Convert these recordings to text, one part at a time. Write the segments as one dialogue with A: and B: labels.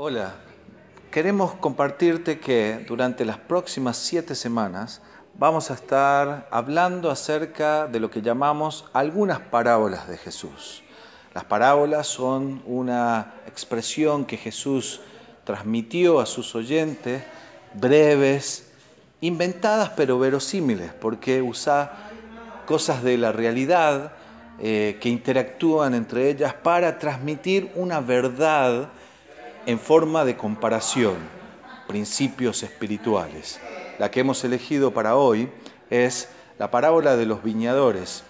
A: Hola, queremos compartirte que durante las próximas 7 semanas vamos a estar hablando acerca de lo que llamamos algunas parábolas de Jesús. Las parábolas son una expresión que Jesús transmitió a sus oyentes, breves, inventadas pero verosímiles, porque usa cosas de la realidad que interactúan entre ellas para transmitir una verdad en forma de comparación, principios espirituales. La que hemos elegido para hoy es la parábola de los viñadores,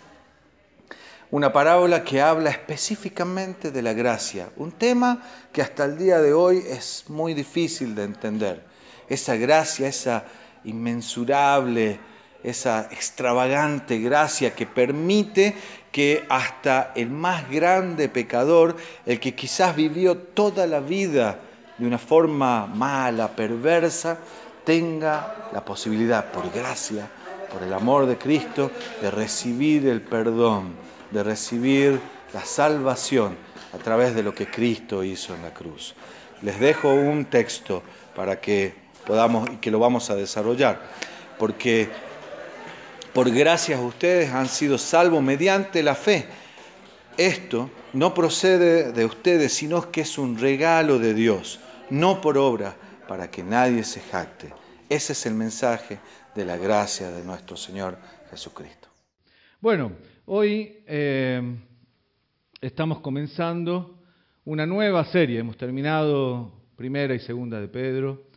A: una parábola que habla específicamente de la gracia, un tema que hasta el día de hoy es muy difícil de entender. Esa gracia, esa inmensurable, esa extravagante gracia que permite que hasta el más grande pecador, el que quizás vivió toda la vida de una forma mala, perversa, tenga la posibilidad, por gracia, por el amor de Cristo, de recibir el perdón, de recibir la salvación a través de lo que Cristo hizo en la cruz. Les dejo un texto para que podamos y que lo vamos a desarrollar, porque por gracias a ustedes han sido salvos mediante la fe. Esto no procede de ustedes, sino que es un regalo de Dios, no por obra, para que nadie se jacte. Ese es el mensaje de la gracia de nuestro Señor Jesucristo.
B: Bueno, hoy estamos comenzando una nueva serie. Hemos terminado primera y segunda de Pedro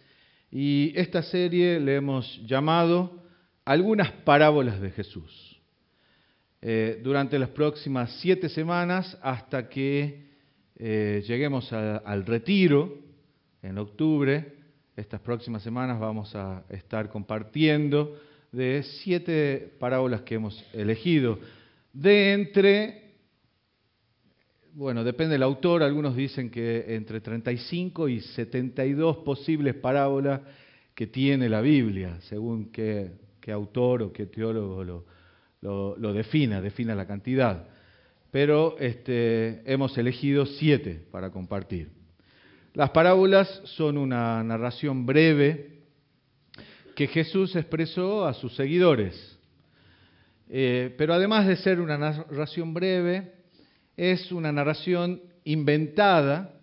B: y esta serie le hemos llamado Algunas parábolas de Jesús. Durante las próximas 7 semanas hasta que lleguemos al retiro en octubre, estas próximas semanas vamos a estar compartiendo de 7 parábolas que hemos elegido. De entre, bueno, depende del autor, algunos dicen que entre 35 y 72 posibles parábolas que tiene la Biblia, según qué autor o qué teólogo lo defina la cantidad. Pero hemos elegido 7 para compartir. Las parábolas son una narración breve que Jesús expresó a sus seguidores. Pero además de ser una narración breve, es una narración inventada,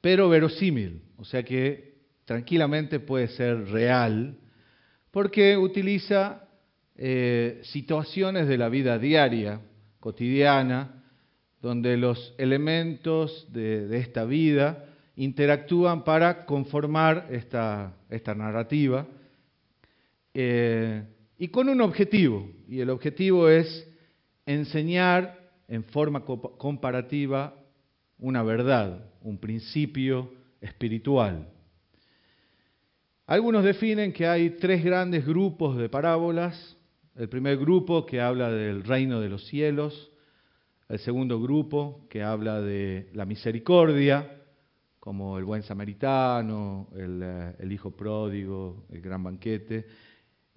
B: pero verosímil. O sea que tranquilamente puede ser real, porque utiliza situaciones de la vida diaria, cotidiana, donde los elementos de esta vida interactúan para conformar esta narrativa y con un objetivo, y el objetivo es enseñar en forma comparativa una verdad, un principio espiritual. Algunos definen que hay 3 grandes grupos de parábolas. El primer grupo que habla del reino de los cielos, el segundo grupo que habla de la misericordia, como el buen samaritano, el hijo pródigo, el gran banquete,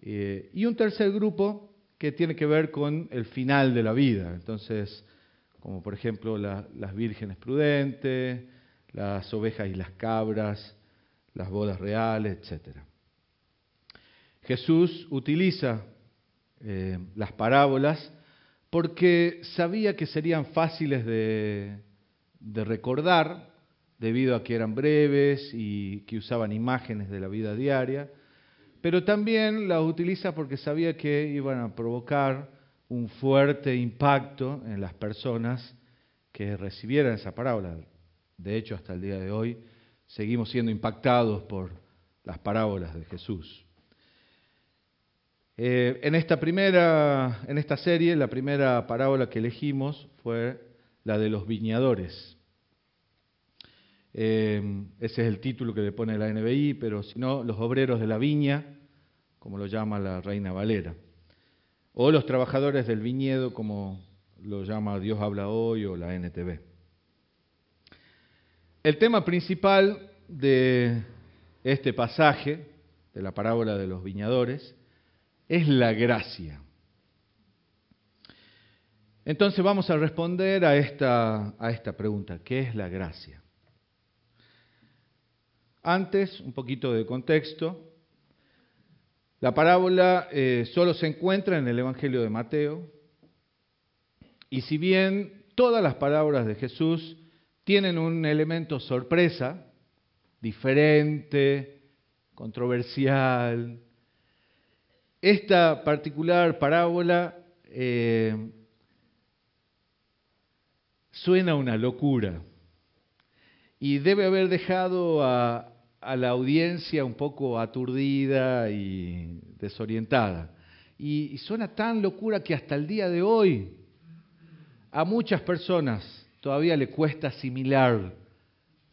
B: y un tercer grupo que tiene que ver con el final de la vida. Entonces, como por ejemplo las vírgenes prudentes, las ovejas y las cabras, las bodas reales, etc. Jesús utiliza las parábolas porque sabía que serían fáciles de recordar, debido a que eran breves y que usaban imágenes de la vida diaria, pero también las utiliza porque sabía que iban a provocar un fuerte impacto en las personas que recibieran esa parábola. De hecho, hasta el día de hoy seguimos siendo impactados por las parábolas de Jesús. En esta serie, la primera parábola que elegimos fue la de los viñadores. Ese es el título que le pone la NBI, pero si no, los obreros de la viña, como lo llama la Reina Valera, o los trabajadores del viñedo, como lo llama Dios habla hoy o la NTV. El tema principal de este pasaje, de la parábola de los viñadores, es la gracia. Entonces vamos a responder a esta pregunta: ¿qué es la gracia? Antes, un poquito de contexto. La parábola solo se encuentra en el Evangelio de Mateo. Y si bien todas las parábolas de Jesús tienen un elemento sorpresa, diferente, controversial, esta particular parábola suena una locura y debe haber dejado a la audiencia un poco aturdida y desorientada. Y suena tan locura que hasta el día de hoy a muchas personas todavía le cuesta asimilar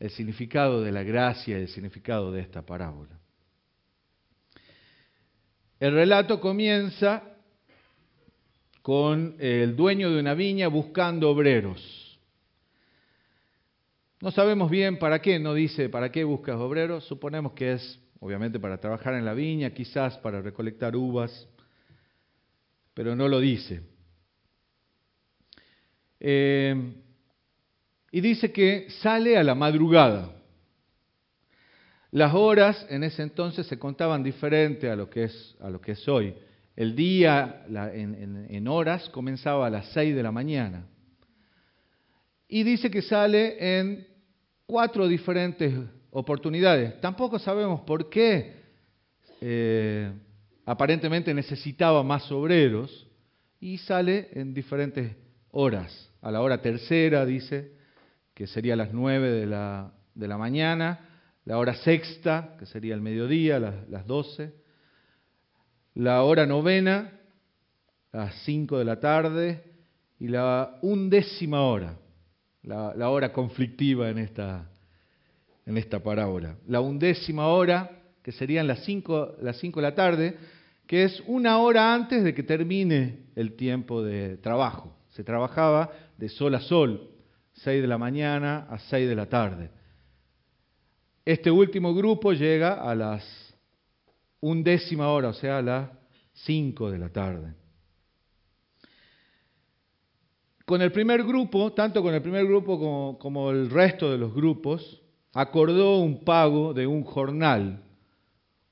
B: el significado de la gracia y el significado de esta parábola. El relato comienza con el dueño de una viña buscando obreros. No sabemos bien para qué, no dice para qué buscas obreros, suponemos que es obviamente para trabajar en la viña, quizás para recolectar uvas, pero no lo dice. Y dice que sale a la madrugada. Las horas en ese entonces se contaban diferente a lo que es hoy. El día en horas comenzaba a las 6 de la mañana. Y dice que sale en 4 diferentes oportunidades. Tampoco sabemos por qué aparentemente necesitaba más obreros y sale en diferentes horas. A la hora tercera, dice, que sería las 9 de la mañana, la hora sexta, que sería el mediodía, las 12, la hora novena, las 5 de la tarde, y la 11ª hora, la hora conflictiva en esta parábola. La 11ª hora, que serían las 5 de la tarde, que es una hora antes de que termine el tiempo de trabajo. Se trabajaba de sol a sol, 6 de la mañana a 6 de la tarde. Este último grupo llega a las 11ª hora, o sea, a las 5 de la tarde. Con el primer grupo, tanto con el primer grupo como el resto de los grupos, acordó un pago de un jornal.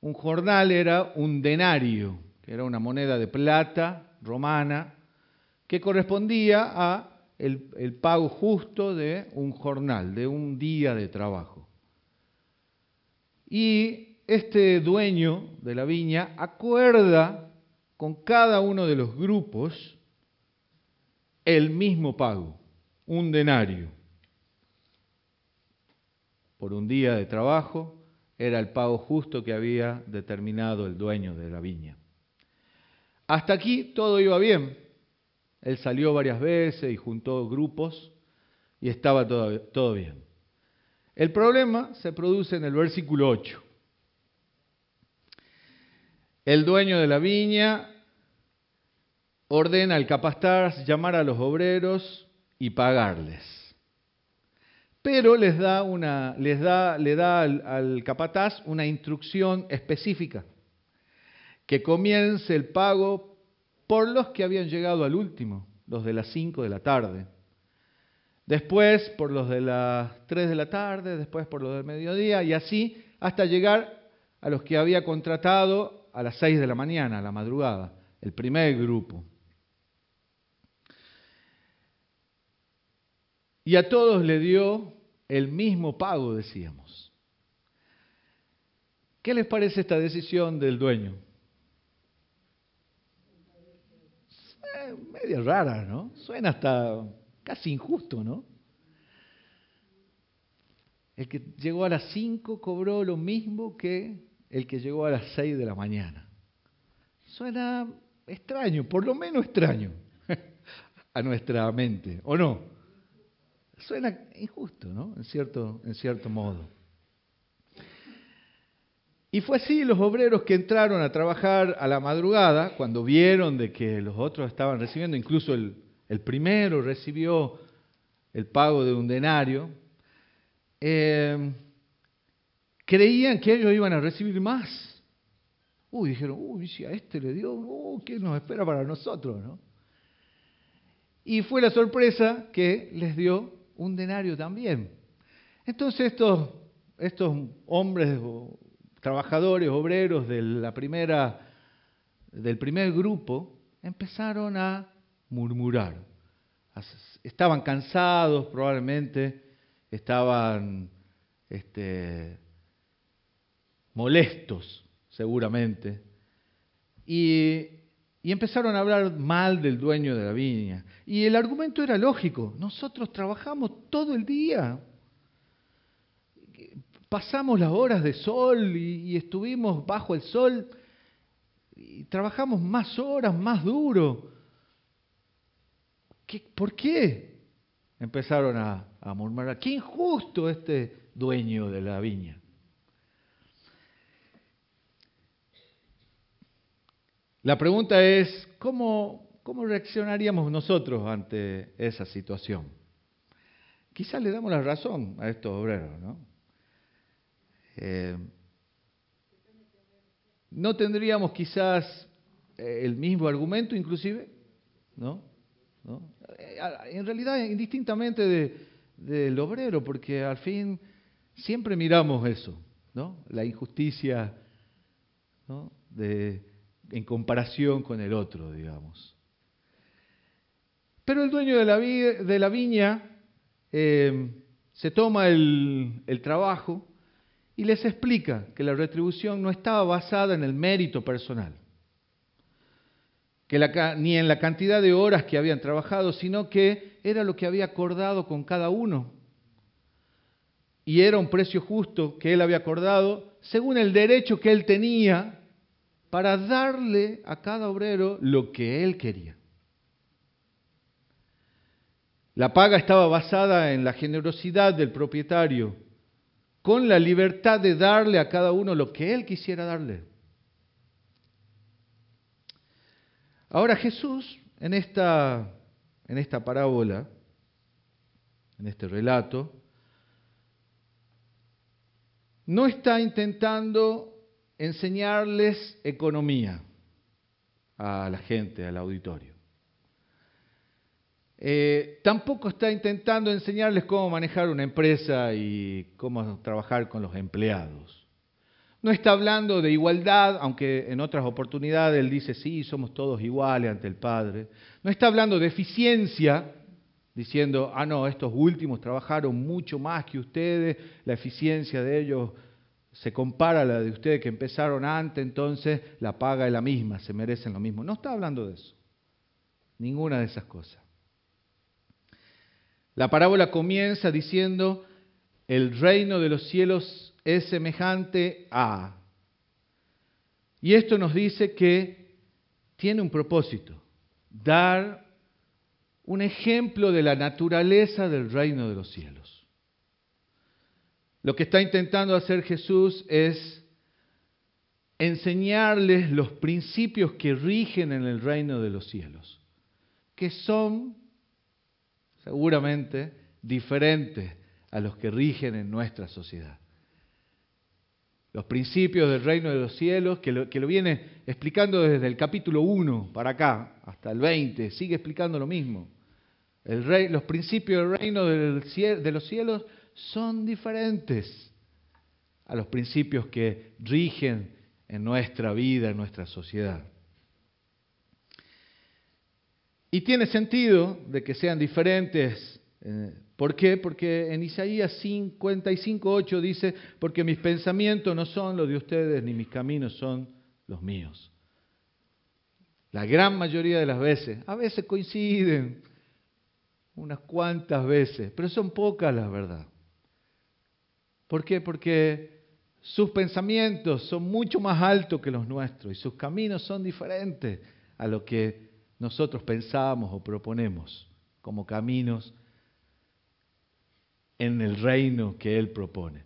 B: Un jornal era un denario, que era una moneda de plata romana, que correspondía a el pago justo de un jornal, de un día de trabajo. Y este dueño de la viña acuerda con cada uno de los grupos el mismo pago, un denario. Por un día de trabajo era el pago justo que había determinado el dueño de la viña. Hasta aquí todo iba bien. Él salió varias veces y juntó grupos y estaba todo bien. El problema se produce en el versículo 8. El dueño de la viña ordena al capataz llamar a los obreros y pagarles. Pero le da al capataz una instrucción específica, que comience el pago por los que habían llegado al último, los de las 5 de la tarde. Después por los de las 3 de la tarde, después por los del mediodía, y así hasta llegar a los que había contratado a las 6 de la mañana, a la madrugada, el primer grupo. Y a todos le dio el mismo pago, decíamos. ¿Qué les parece esta decisión del dueño? Media rara, ¿no? Suena hasta casi injusto, ¿no? El que llegó a las 5 cobró lo mismo que el que llegó a las 6 de la mañana. Suena extraño, por lo menos extraño, a nuestra mente, ¿o no? Suena injusto, ¿no? En cierto modo. Y fue así, los obreros que entraron a trabajar a la madrugada, cuando vieron de que los otros estaban recibiendo, incluso el primero recibió el pago de un denario, creían que ellos iban a recibir más. Dijeron, si a este le dio, ¿qué nos espera para nosotros, no? Y fue la sorpresa que les dio un denario también. Entonces estos estos hombres, trabajadores, obreros del primer grupo, empezaron a murmurar. Estaban cansados probablemente, estaban molestos seguramente, y empezaron a hablar mal del dueño de la viña. Y el argumento era lógico: nosotros trabajamos todo el día, pasamos las horas de sol y estuvimos bajo el sol, y trabajamos más horas, más duro. ¿Por qué? Empezaron a murmurar: ¡qué injusto este dueño de la viña! La pregunta es, ¿cómo reaccionaríamos nosotros ante esa situación? Quizás le damos la razón a estos obreros, ¿no? No tendríamos quizás el mismo argumento inclusive, ¿no? En realidad, indistintamente del obrero, porque al fin siempre miramos eso, ¿no? La injusticia, ¿no? En comparación con el otro, digamos. Pero el dueño de la viña se toma el trabajo y les explica que la retribución no estaba basada en el mérito personal, ni en la cantidad de horas que habían trabajado, sino que era lo que había acordado con cada uno. Y era un precio justo que él había acordado según el derecho que él tenía para darle a cada obrero lo que él quería. La paga estaba basada en la generosidad del propietario, con la libertad de darle a cada uno lo que él quisiera darle. Ahora Jesús, en esta parábola, en este relato, no está intentando enseñarles economía a la gente, al auditorio. Tampoco está intentando enseñarles cómo manejar una empresa y cómo trabajar con los empleados. No está hablando de igualdad, aunque en otras oportunidades él dice, sí, somos todos iguales ante el Padre. No está hablando de eficiencia, diciendo, no, estos últimos trabajaron mucho más que ustedes, la eficiencia de ellos se compara a la de ustedes que empezaron antes, entonces la paga es la misma, se merecen lo mismo. No está hablando de eso, ninguna de esas cosas. La parábola comienza diciendo, el reino de los cielos es semejante a... Y esto nos dice que tiene un propósito, dar un ejemplo de la naturaleza del reino de los cielos. Lo que está intentando hacer Jesús es enseñarles los principios que rigen en el reino de los cielos, que son seguramente diferentes a los que rigen en nuestra sociedad. Los principios del reino de los cielos, que lo viene explicando desde el capítulo 1 para acá, hasta el 20, sigue explicando lo mismo. Los principios del reino de los cielos son diferentes a los principios que rigen en nuestra vida, en nuestra sociedad. Y tiene sentido de que sean diferentes. ¿Por qué? Porque en Isaías 55:8 dice, porque mis pensamientos no son los de ustedes, ni mis caminos son los míos. La gran mayoría de las veces, a veces coinciden, unas cuantas veces, pero son pocas la verdad. ¿Por qué? Porque sus pensamientos son mucho más altos que los nuestros y sus caminos son diferentes a lo que nosotros pensamos o proponemos como caminos en el reino que Él propone.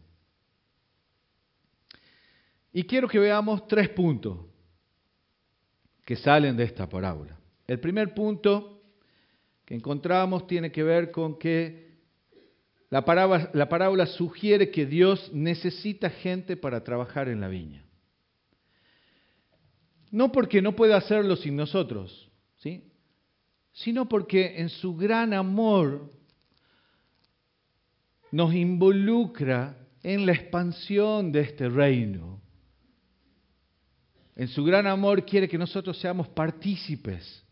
B: Y quiero que veamos 3 puntos que salen de esta parábola. El primer punto que encontramos tiene que ver con que la parábola sugiere que Dios necesita gente para trabajar en la viña. No porque no pueda hacerlo sin nosotros, ¿sí? Sino porque en su gran amor nos involucra en la expansión de este reino. En su gran amor quiere que nosotros seamos partícipes.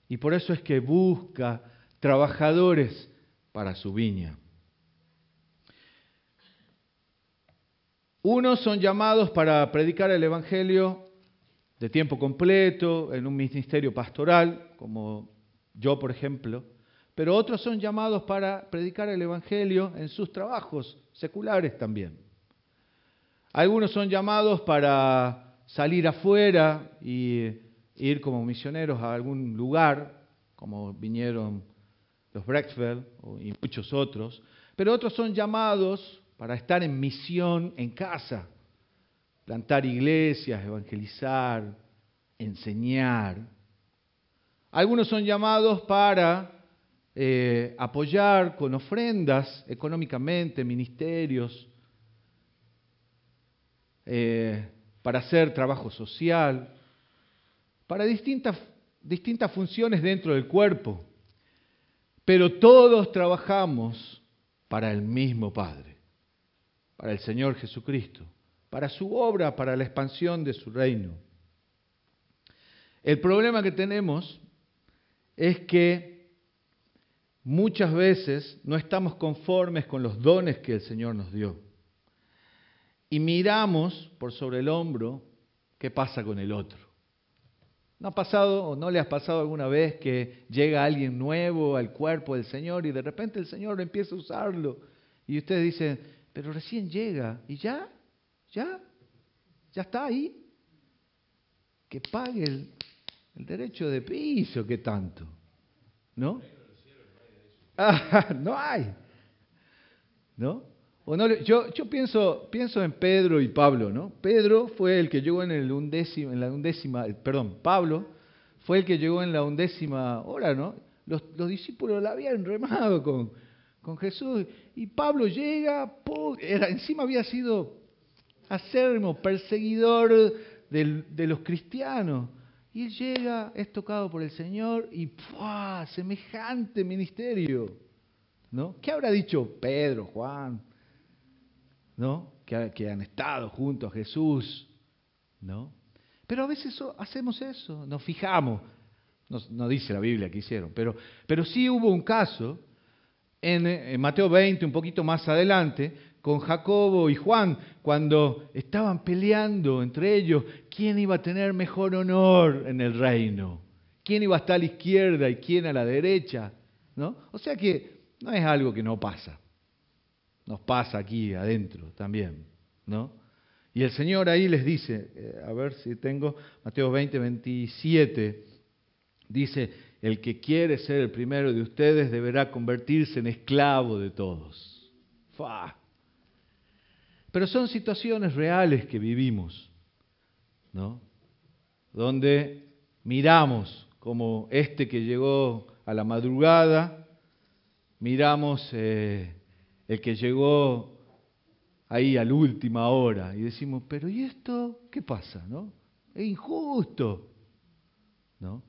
B: Y por eso es que busca trabajadores para su viña. Unos son llamados para predicar el Evangelio de tiempo completo, en un ministerio pastoral, como yo, por ejemplo. Pero otros son llamados para predicar el Evangelio en sus trabajos seculares también. Algunos son llamados para salir afuera y ir como misioneros a algún lugar, como vinieron los Brecksville y muchos otros. Pero otros son llamados para estar en misión en casa, plantar iglesias, evangelizar, enseñar. Algunos son llamados para apoyar con ofrendas económicamente ministerios, para hacer trabajo social, para distintas funciones dentro del cuerpo. Pero todos trabajamos para el mismo Padre, para el Señor Jesucristo, para su obra, para la expansión de su reino. El problema que tenemos es que muchas veces no estamos conformes con los dones que el Señor nos dio. Y miramos por sobre el hombro qué pasa con el otro. ¿No ha pasado o no le ha pasado alguna vez que llega alguien nuevo al cuerpo del Señor y de repente el Señor empieza a usarlo? Y ustedes dicen, pero recién llega y ya está ahí. Que pague el derecho de piso, ¿qué tanto? ¿No? No hay. ¿No? O no, yo pienso en Pedro y Pablo, ¿no? Pedro fue el que llegó Pablo fue el que llegó en la 11ª hora, ¿no? Los discípulos la habían remado con Jesús y Pablo llega, encima había sido acérrimo perseguidor de los cristianos. Y él llega, es tocado por el Señor y ¡pua! Semejante ministerio, ¿no? ¿Qué habrá dicho Pedro, Juan, ¿no? Que han estado junto a Jesús, ¿no? Pero a veces hacemos eso, nos fijamos, no dice la Biblia que hicieron, pero sí hubo un caso en Mateo 20, un poquito más adelante, con Jacobo y Juan, cuando estaban peleando entre ellos, quién iba a tener mejor honor en el reino, quién iba a estar a la izquierda y quién a la derecha, ¿no? O sea que no es algo que no pasa, nos pasa aquí adentro también, ¿no? Y el Señor ahí les dice, a ver si tengo, Mateo 20, 27, dice, el que quiere ser el primero de ustedes deberá convertirse en esclavo de todos. ¡Fua! Pero son situaciones reales que vivimos, ¿no? Donde miramos como este que llegó a la madrugada, miramos el que llegó ahí a la última hora y decimos, pero ¿y esto qué pasa, no? Es injusto, ¿no?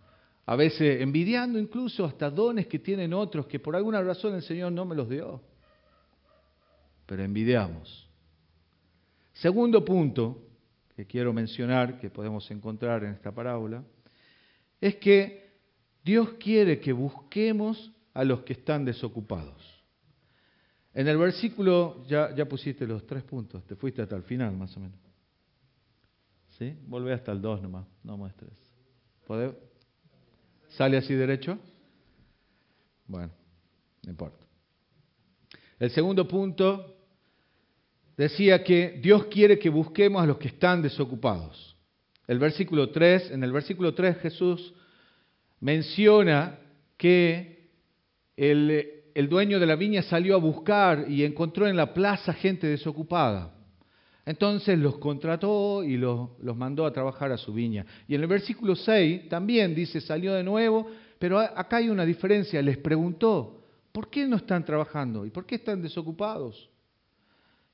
B: A veces envidiando incluso hasta dones que tienen otros que por alguna razón el Señor no me los dio, pero envidiamos. Segundo punto que quiero mencionar, que podemos encontrar en esta parábola, es que Dios quiere que busquemos a los que están desocupados. En el versículo, ya pusiste los 3 puntos, te fuiste hasta el final más o menos. ¿Sí? Volvé hasta el 2 nomás, no muestres. ¿Podés? ¿Sale así derecho? Bueno, no importa. El segundo punto decía que Dios quiere que busquemos a los que están desocupados. En el versículo 3 Jesús menciona que el dueño de la viña salió a buscar y encontró en la plaza gente desocupada. Entonces los contrató y los mandó a trabajar a su viña. Y en el versículo 6 también dice, salió de nuevo, pero acá hay una diferencia. Les preguntó, ¿por qué no están trabajando? ¿Y por qué están desocupados?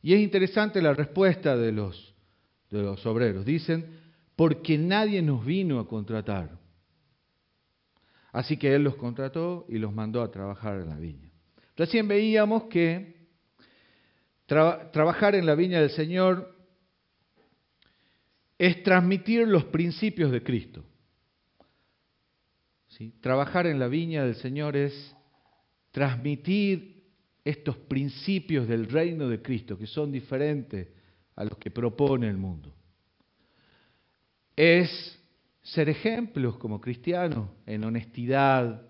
B: Y es interesante la respuesta de los obreros. Dicen, porque nadie nos vino a contratar. Así que Él los contrató y los mandó a trabajar en la viña. Recién veíamos que Trabajar en la viña del Señor es transmitir los principios de Cristo. ¿Sí? Trabajar en la viña del Señor es transmitir estos principios del reino de Cristo, que son diferentes a los que propone el mundo. Es ser ejemplos como cristianos en honestidad,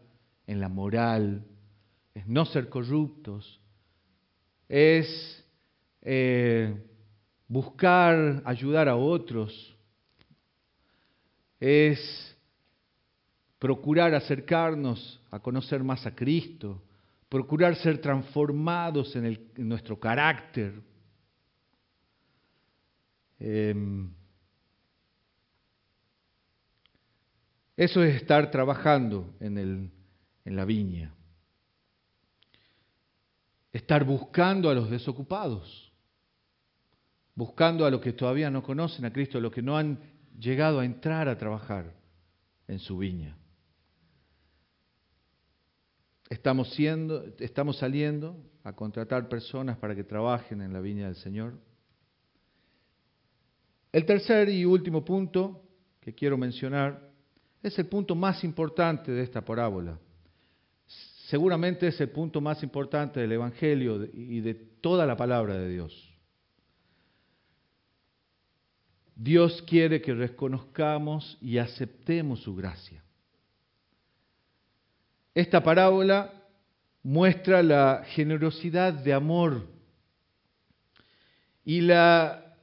B: en la moral, es no ser corruptos, es buscar ayudar a otros, es procurar acercarnos a conocer más a Cristo, procurar ser transformados en nuestro carácter. Eso es estar trabajando en la viña. Estar buscando a los desocupados, buscando a los que todavía no conocen a Cristo, a los que no han llegado a entrar a trabajar en su viña. Estamos saliendo a contratar personas para que trabajen en la viña del Señor. El tercer y último punto que quiero mencionar es el punto más importante de esta parábola. Seguramente es el punto más importante del Evangelio y de toda la palabra de Dios. Dios quiere que reconozcamos y aceptemos su gracia. Esta parábola muestra la generosidad de amor y la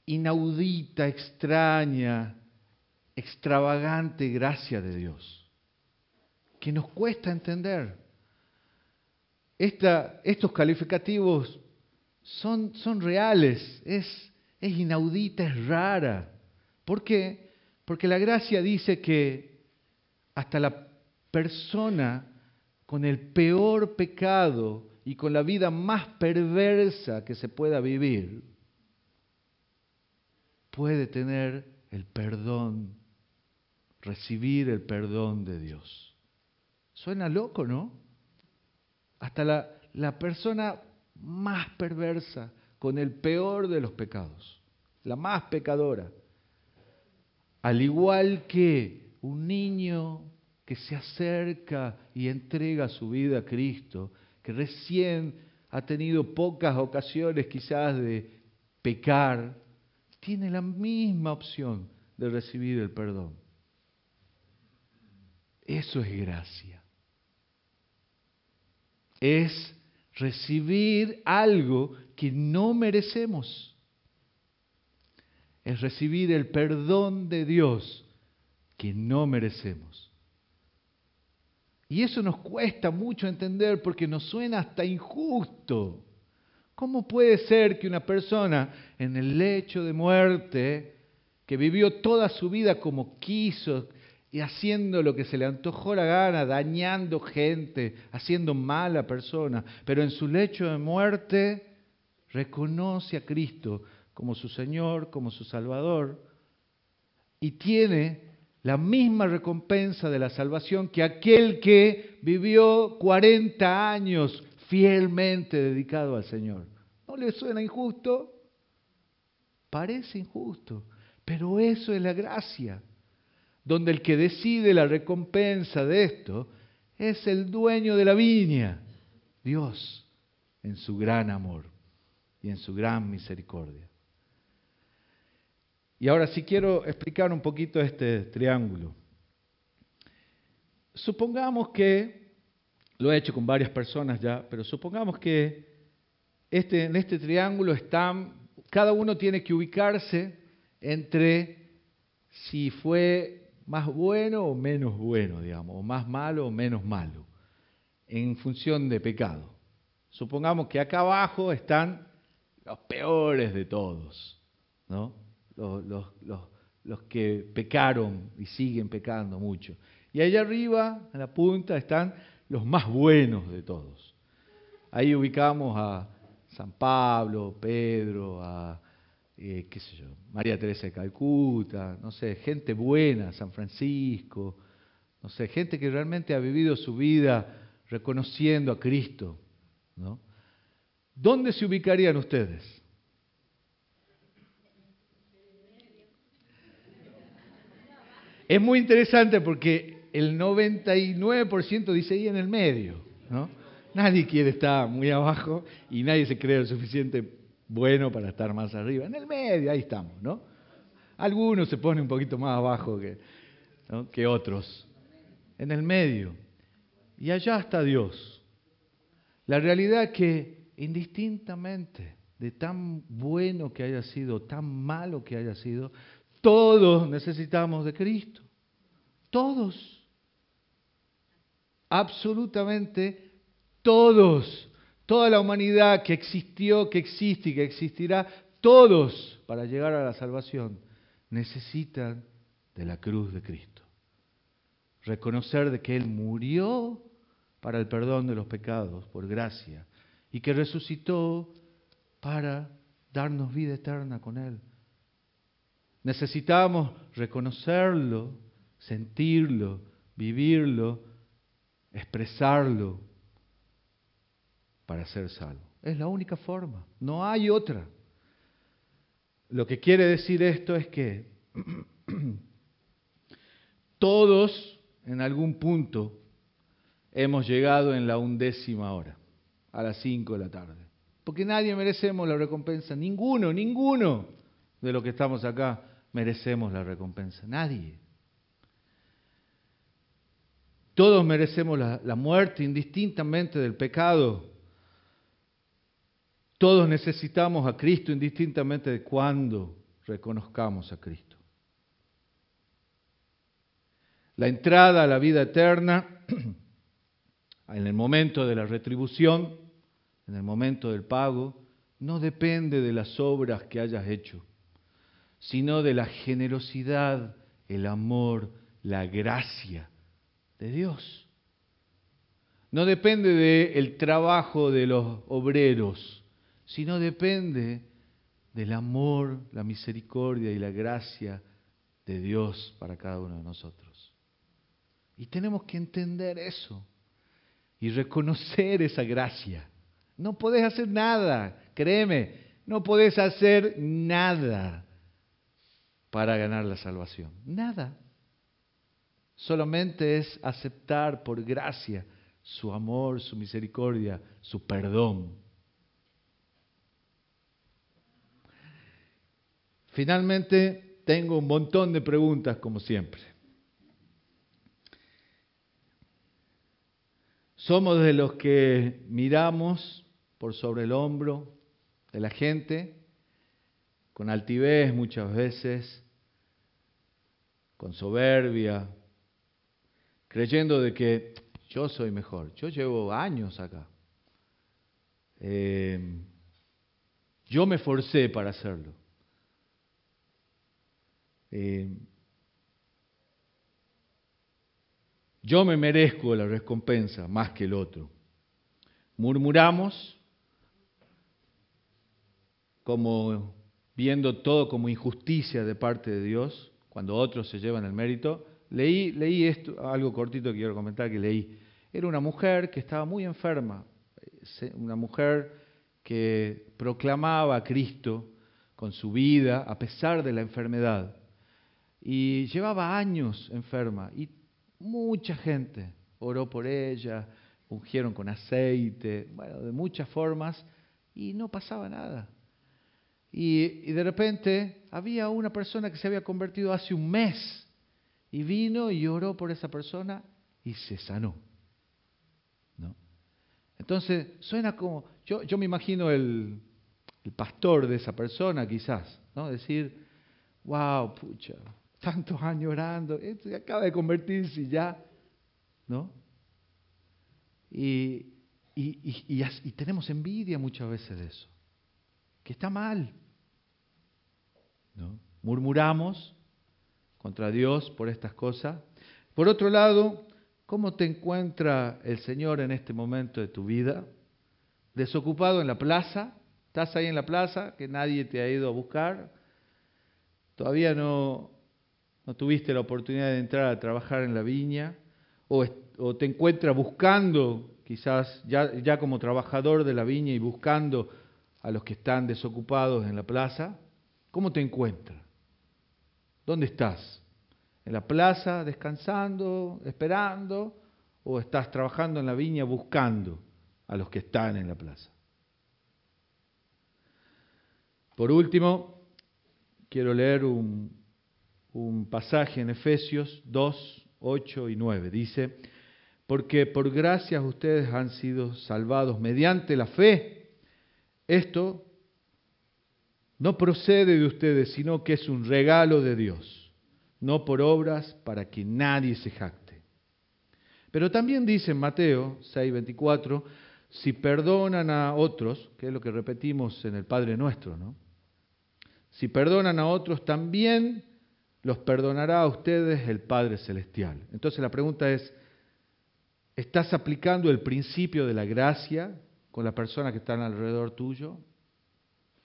B: inaudita, extraña, extravagante gracia de Dios, que nos cuesta entender. Estos calificativos son reales, es inaudita, es rara. ¿Por qué? Porque la gracia dice que hasta la persona con el peor pecado y con la vida más perversa que se pueda vivir, puede tener el perdón, recibir el perdón de Dios. Suena loco, ¿no? Hasta la persona más perversa, con el peor de los pecados, la más pecadora, al igual que un niño que se acerca y entrega su vida a Cristo, que recién ha tenido pocas ocasiones quizás de pecar, tiene la misma opción de recibir el perdón. Eso es gracia. Es recibir algo que no merecemos. Es recibir el perdón de Dios que no merecemos. Y eso nos cuesta mucho entender porque nos suena hasta injusto. ¿Cómo puede ser que una persona en el lecho de muerte, que vivió toda su vida como quiso y haciendo lo que se le antojó la gana, dañando gente, haciendo mal a personas, pero en su lecho de muerte reconoce a Cristo como su Señor, como su Salvador, y tiene la misma recompensa de la salvación que aquel que vivió 40 años fielmente dedicado al Señor? ¿No le suena injusto? Parece injusto, pero eso es la gracia, donde el que decide la recompensa de esto es el dueño de la viña, Dios, en su gran amor y en su gran misericordia. Y ahora sí quiero explicar un poquito este triángulo. Supongamos que, lo he hecho con varias personas ya, pero supongamos que en este triángulo cada uno tiene que ubicarse entre si fue más bueno o menos bueno, digamos, o más malo o menos malo, en función de pecado. Supongamos que acá abajo están los peores de todos, ¿no? Los que pecaron y siguen pecando mucho. Y allá arriba, en la punta, están los más buenos de todos. Ahí ubicamos a San Pablo, Pedro, a María Teresa de Calcuta, no sé, gente buena, San Francisco, no sé, gente que realmente ha vivido su vida reconociendo a Cristo, ¿no? ¿dónde se ubicarían ustedes? Es muy interesante porque el 99% dice ahí en el medio, ¿no? Nadie quiere estar muy abajo y nadie se cree lo suficiente bueno para estar más arriba. En el medio, ahí estamos, ¿no? Algunos se ponen un poquito más abajo ¿no? que otros. En el medio. Y allá está Dios. La realidad es que indistintamente de tan bueno que haya sido, tan malo que haya sido, todos necesitamos de Cristo. Todos. Absolutamente todos. Toda la humanidad que existió, que existe y que existirá, todos para llegar a la salvación necesitan de la cruz de Cristo. Reconocer de que Él murió para el perdón de los pecados, por gracia, y que resucitó para darnos vida eterna con Él. Necesitamos reconocerlo, sentirlo, vivirlo, expresarlo para ser salvo. Es la única forma, no hay otra. Lo que quiere decir esto es que todos en algún punto hemos llegado en la 11ª hora, a las 5 de la tarde. Porque nadie merecemos la recompensa, ninguno de los que estamos acá merecemos la recompensa, nadie. Todos merecemos la muerte indistintamente del pecado. Todos necesitamos a Cristo indistintamente de cuándo reconozcamos a Cristo. La entrada a la vida eterna, en el momento de la retribución, en el momento del pago, no depende de las obras que hayas hecho, sino de la generosidad, el amor, la gracia de Dios. No depende del trabajo de los obreros, sino depende del amor, la misericordia y la gracia de Dios para cada uno de nosotros. Y tenemos que entender eso y reconocer esa gracia. No podés hacer nada, créeme, no podés hacer nada para ganar la salvación. Nada. Solamente es aceptar por gracia su amor, su misericordia, su perdón. Finalmente, tengo un montón de preguntas como siempre. Somos de los que miramos por sobre el hombro de la gente, con altivez muchas veces, con soberbia, creyendo de que yo soy mejor, yo llevo años acá. Yo me esforcé para hacerlo. Yo me merezco la recompensa más que el otro. Murmuramos como viendo todo como injusticia de parte de Dios, cuando otros se llevan el mérito. Leí esto, algo cortito que quiero comentar que leí. Era una mujer que estaba muy enferma, una mujer que proclamaba a Cristo con su vida a pesar de la enfermedad. Y llevaba años enferma y mucha gente oró por ella, ungieron con aceite, bueno, de muchas formas y no pasaba nada. Y de repente había una persona que se había convertido hace un mes y vino y oró por esa persona y se sanó, ¿no? Entonces suena como, yo me imagino el pastor de esa persona quizás, ¿no? Decir, wow, pucha, tantos años orando, esto acaba de convertirse ya, ¿no? Y tenemos envidia muchas veces de eso, que está mal, ¿no? Murmuramos contra Dios por estas cosas. Por otro lado, ¿cómo te encuentra el Señor en este momento de tu vida? ¿Desocupado en la plaza? ¿Estás ahí en la plaza que nadie te ha ido a buscar? ¿Todavía no tuviste la oportunidad de entrar a trabajar en la viña? ¿O te encuentras buscando quizás ya como trabajador de la viña y buscando a los que están desocupados en la plaza, ¿cómo te encuentras? ¿Dónde estás? ¿En la plaza descansando, esperando? ¿O estás trabajando en la viña buscando a los que están en la plaza? Por último, quiero leer un pasaje en Efesios 2, 8 y 9. Dice, porque por gracias ustedes han sido salvados mediante la fe. Esto no procede de ustedes, sino que es un regalo de Dios, no por obras para que nadie se jacte. Pero también dice en Mateo 6:24, si perdonan a otros, que es lo que repetimos en el Padre Nuestro, ¿no? Si perdonan a otros, también los perdonará a ustedes el Padre Celestial. Entonces la pregunta es, ¿estás aplicando el principio de la gracia con la persona que está alrededor tuyo?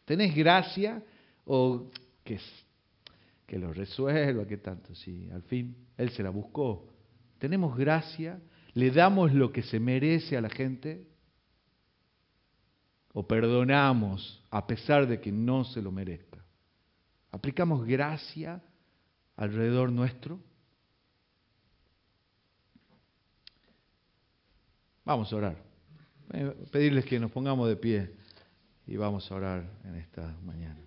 B: ¿Tenés gracia o que lo resuelva? ¿Qué tanto? Sí, al fin Él se la buscó. ¿Tenemos gracia? ¿Le damos lo que se merece a la gente? ¿O perdonamos a pesar de que no se lo merezca? ¿Aplicamos gracia alrededor nuestro? Vamos a orar. Pedirles que nos pongamos de pie y vamos a orar en esta mañana.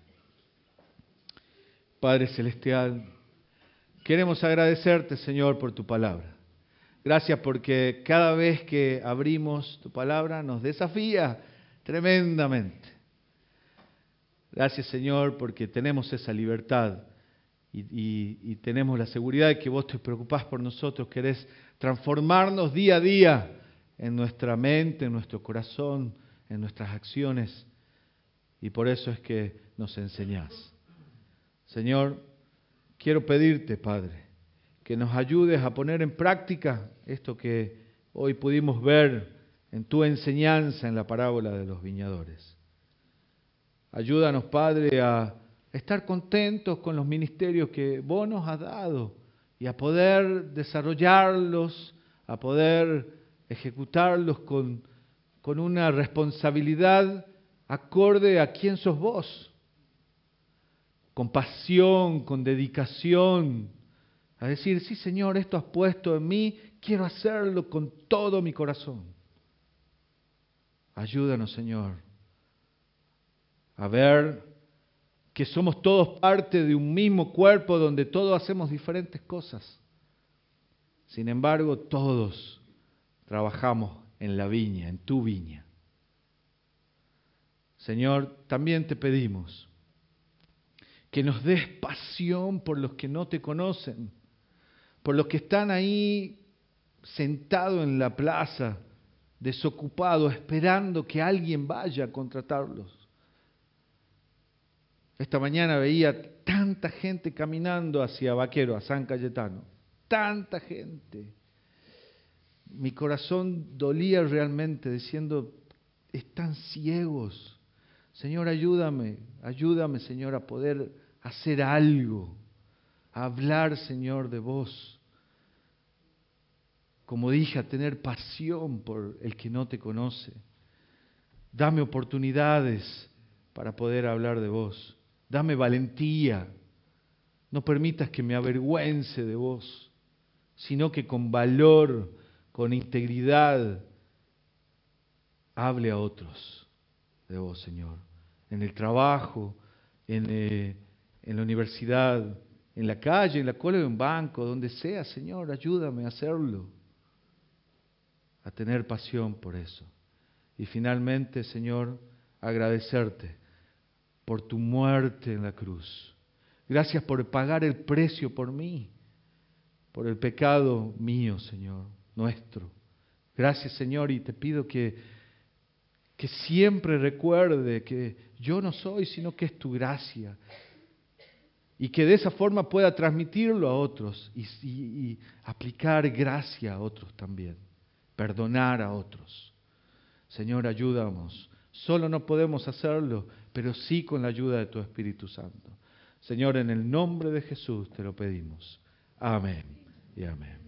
B: Padre Celestial, queremos agradecerte, Señor, por tu palabra. Gracias porque cada vez que abrimos tu palabra nos desafía tremendamente. Gracias, Señor, porque tenemos esa libertad y tenemos la seguridad de que vos te preocupás por nosotros, querés transformarnos día a día en nuestra mente, en nuestro corazón, en nuestras acciones, y por eso es que nos enseñás. Señor, quiero pedirte, Padre, que nos ayudes a poner en práctica esto que hoy pudimos ver en tu enseñanza en la parábola de los viñadores. Ayúdanos, Padre, a estar contentos con los ministerios que vos nos has dado y a poder desarrollarlos, a poder ejecutarlos con una responsabilidad acorde a quién sos vos, con pasión, con dedicación, a decir, sí, Señor, esto has puesto en mí, quiero hacerlo con todo mi corazón. Ayúdanos, Señor, a ver que somos todos parte de un mismo cuerpo donde todos hacemos diferentes cosas. Sin embargo, todos trabajamos en la viña, en tu viña. Señor, también te pedimos que nos des pasión por los que no te conocen, por los que están ahí sentados en la plaza, desocupados, esperando que alguien vaya a contratarlos. Esta mañana veía tanta gente caminando hacia Vaquero, a San Cayetano. Tanta gente. Mi corazón dolía realmente diciendo, están ciegos. Señor, ayúdame, Señor, a poder hacer algo, a hablar, Señor, de vos. Como dije, a tener pasión por el que no te conoce. Dame oportunidades para poder hablar de vos. Dame valentía. No permitas que me avergüence de vos, sino que con valor, con integridad, hable a otros de vos, Señor. En el trabajo, en la universidad, en la calle, en la cola de un banco, donde sea, Señor, ayúdame a hacerlo. A tener pasión por eso. Y finalmente, Señor, agradecerte por tu muerte en la cruz. Gracias por pagar el precio por mí, por el pecado mío, Señor, nuestro. Gracias, Señor, y te pido que siempre recuerde que yo no soy, sino que es tu gracia. Y que de esa forma pueda transmitirlo a otros y aplicar gracia a otros también. Perdonar a otros. Señor, ayúdanos. Solo no podemos hacerlo, pero sí con la ayuda de tu Espíritu Santo. Señor, en el nombre de Jesús te lo pedimos. Amén y amén.